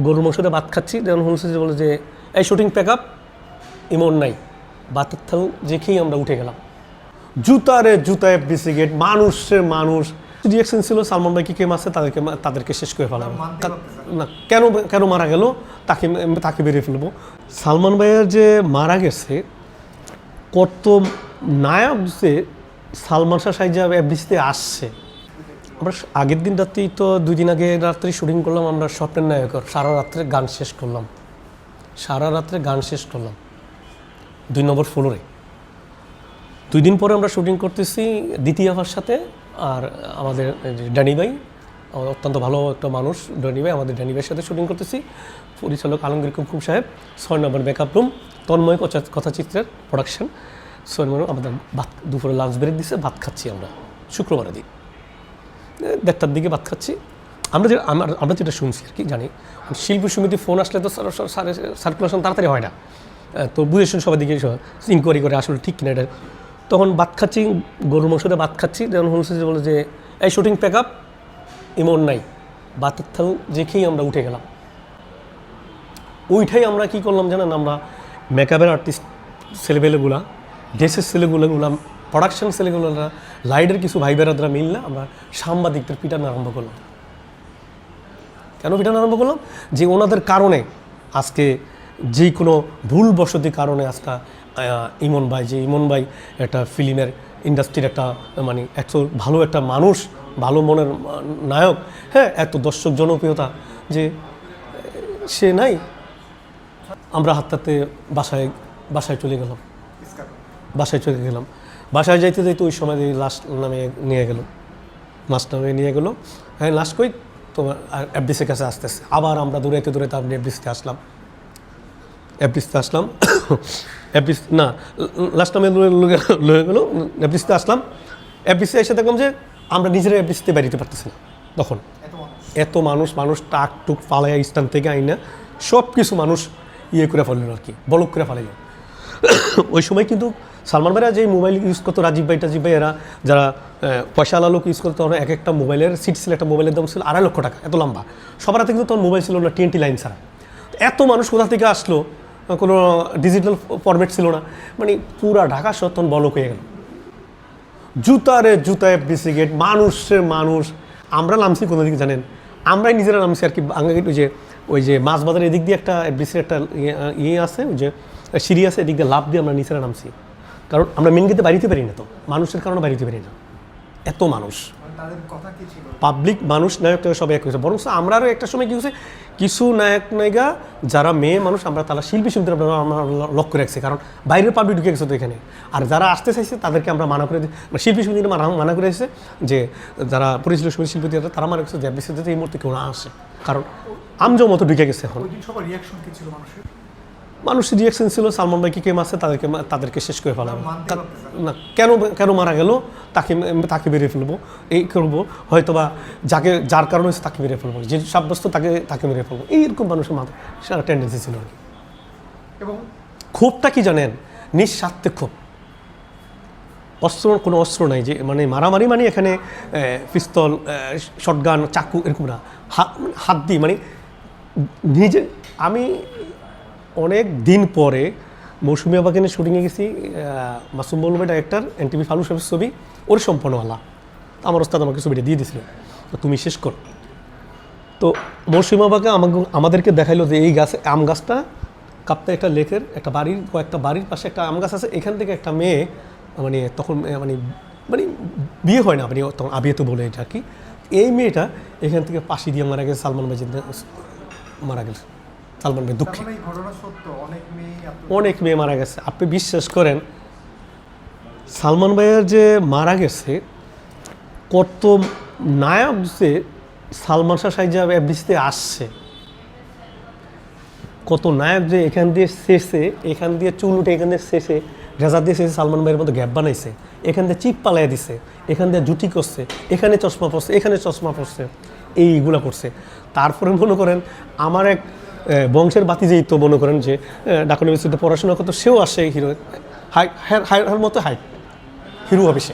গরুর মাংসতে ভাত খাচ্ছি, তখন শুনছি যে বলে যে এই শুটিং প্যাক আপ, ইমন নাই, বাতের থাল যে খেয়েই আমরা উঠে গেলাম। জুতারে জুতা এফডিসি গেট, মানুষের মানুষ রিয়াকশন ছিল সালমান ভাই কে মারছে তাদেরকে শেষ করে ফেলাবো না। কেন মারা গেল তাকে বেরিয়ে ফেলবো। সালমান ভাইয়ের যে মারা গেছে, কত নায়ক যে সালমান শাহ সাহেব এফডিসিতে আসছে। আমরা আগের দিন রাত্রেই তো 2 দিন আগে রাত্রে শুটিং করলাম আমরা স্বপ্নের নায়কর, সারা রাত্রে গান শেষ করলাম 2 নম্বর ফ্লোরে। 2 দিন পরে আমরা শুটিং করতেছি দ্বিতীয় আফার সাথে, আর আমাদের ড্যানি ভাই অত্যন্ত ভালো একটা মানুষ, ড্যানি ভাই, আমাদের ড্যানি ভাইয়ের সাথে শুটিং করতেছি। পরিচালক আলমগীর কুমকুম সাহেব, 6 নম্বর মেকআপ রুম, তন্ময় কথাচিত্রের প্রোডাকশন। 6 নম্বর আমাদের দুপুরে লাঞ্চ ব্রেক দিচ্ছে, ভাত খাচ্ছি আমরা শুক্রবারের দিন 1:30টার দিকে ভাত খাচ্ছি। আমরা যেটা শুনছি আর কি জানি, শিল্পী সমিতি ফোন আসলে তো সার্কুলেশন তাড়াতাড়ি হয় না, তো বুঝেছেন সবাই দিকে ইনকোয়ারি করে আসলে ঠিক কিনা এটা। তখন ভাত খাচ্ছি, গরুর মাংসতে ভাত খাচ্ছি, তখন শুনছি যে বলে যে এই শুটিং প্যাক আপ, ইমন নাই, বাতের থাল যে খেয়েই আমরা উঠে গেলাম। ওইটাই আমরা কী করলাম জানেন, আমরা মেকআপের আর্টিস্ট ছেলেপেলেগুলা, ড্রেসের ছেলেগুলো, প্রোডাকশন ছেলেগুলোরা, লাইটের কিছু ভাই বেরাদরা মিললে আমরা সাংবাদিকদের পিটানো আরম্ভ করলাম। কেন পিটানো আরম্ভ করলাম? যে ওনাদের কারণে আজকে যে কোনো ভুলবশতির কারণে আজকে ইমন ভাই একটা ফিল্মের ইন্ডাস্ট্রির একটা মানে ভালো একটা মানুষ, ভালো মনের নায়ক, হ্যাঁ, এত দর্শক জনপ্রিয়তা, যে সে নাই। আমরা হাতে বাসায় চলে গেলাম। বাসায় যাইতে ওই সময় লাশ নামে নিয়ে গেল। হ্যাঁ, লাশ কই তোমার এফডিসির কাছে আসতেছে। আবার আমরা দৌড়াইতে আপনি এফডিসিতে আসলাম। এফডিসি না, লাস্ট টাইমে লয়ে গেলো, এফডিসিতে আসলাম। এফডিসি এসে দেখলাম যে আমরা নিজেরা এফডিসিতে বেরিতে পারতেছি না। তখন এত মানুষ টাক টুক ফালাইয়া স্থান থেকে আইনা সব কিছু মানুষ করে ফেললেন আর কি, বলক করে ফেলাইল। ওই সময় কিন্তু সালমান ভাইরা যে মোবাইল ইউজ করতো, রাজীব ভাই এরা যারা পয়সাওয়ালা লোক ইউজ করতো, এক একটা মোবাইলের সিট ছিল, একটা মোবাইলের দাম ছিল 2.5 লক্ষ টাকা, এত লম্বা। সবার হাতে কিন্তু তখন মোবাইল ছিল না, TNT লাইন ছাড়া। এত মানুষ কোথা থেকে আসলো, কোনো ডিজিটাল ফরম্যাট ছিল না, মানে পুরা ঢাকা শহর তখন বলক হয়ে গেল। জুতারে জুতা এফডিসি গেট, মানুষের মানুষ। আমরা নামছি কোনো দিকে জানেন, আমরাই নিজেরা নামছি আর কি। ওই যে মাছ বাজারের এদিক দিয়ে একটা এফডিসির একটা ইয়ে আছে, ওই যে সিঁড়ি আছে, এদিক দিয়ে লাভ দিয়ে আমরা নিজেরা নামছি। কারণ আমরা মেন গেটে বাড়িতে পারি না, তো মানুষের কারণে বাড়িতে পারি না, এত মানুষ। পাবলিক মানুষ নায়ক সব এক হয়েছে। বরং আমরা আরও একটা সময় কী হয়েছে, কিছু নায়িকা যারা মেয়ে মানুষ, আমরা তারা শিল্পী সমিতির আমরা লক্ষ্য রাখছি, কারণ বাইরের পাবলিক ঢুকে গেছে তো এখানে। আর যারা আসতে চাইছে তাদেরকে আমরা মানা করে দিই, শিল্পী সমিতির মানা করে এসেছে, যে যারা পরিচালক সমিতি শিল্পী তারা মানা করছে যে এফডিসিতে এই মুহূর্তে কেউ না আসে, কারণ আমজও মতো ঢুকে গেছে। এখন মানুষের রিয়াকশন ছিল সালমান ভাই কে মারছে তাদেরকে শেষ করে ফেলাবো না। কেন মারা গেল তাকে বেরিয়ে ফেলবো, এই করবো হয়তোবা যার কারণে হচ্ছে তাকে বেরিয়ে ফেলবো, যে সাব্যস্ত তাকে মেরে ফেলবো, এইরকম মানুষের মাথায় টেন্ডেন্সি ছিল আর কি। এবং ক্ষোভটা কি জানেন, নিঃস্বার্থে ক্ষোভ, কোনো অস্ত্র নাই, যে মানে মারামারি মানে এখানে পিস্তল, শটগান, চাকু এরকম না, হাত দিয়ে মানে নিজে। আমি অনেক দিন পরে মৌসুমী আবাকেনের শুটিংয়ে গেছি, মাসুম বলবে ডাইরেক্টর, NTV ফালু সাহেবের ছবি, ওর সম্পন্নওয়ালা। আমার ওস্তাদ আমাকে ছবিটা দিয়ে দিয়েছিল, তো তুমি শেষ করো। তো মৌসুমী আবাকে আমাদেরকে দেখাইলো যে এই গাছে, আম গাছটা কাপ্তায় একটা লেকের একটা কয়েকটা বাড়ির পাশে একটা আম গাছ আছে, এখান থেকে একটা মেয়ে মানে তখন মানে বিয়ে হয় না, আপনি তখন আবিয়েতে বলে এটা কি, এই মেয়েটা এখান থেকে পাশি দিয়ে মারা গেছে, সালমান ভাই মারা গেছে। সালমান ভাই দুঃখে অনেক মেয়ে মারা গেছে। আপনি বিশ্বাস করেন, সালমান ভাইয়ের যে মারা গেছে, কত নায়ক যে সালমান শাহ সাহেব এফডিসিতে আসছে, কত নায়ক যে এখান দিয়ে শেষে, এখান দিয়ে চুল উঠে এখান দিয়ে শেষে রেজা দিয়ে শেষে সালমান ভাইয়ের মতো গ্যাপ বানাইছে, এখান দিয়ে চিপ পালাই দিছে, এখান দিয়ে জুটি করছে, এখানে চশমা পড়ছে, এখানে চশমা পড়ছে, এইগুলো করছে। তারপরে মনে করেন আমার এক বংশের বাতি যেই তো মনে করেন যে ঢাকা ইউনিভার্সিটিতে পড়াশোনা করতো, সেও আসে হিরো, হাইট মতো হাইট হিরো হবে সে।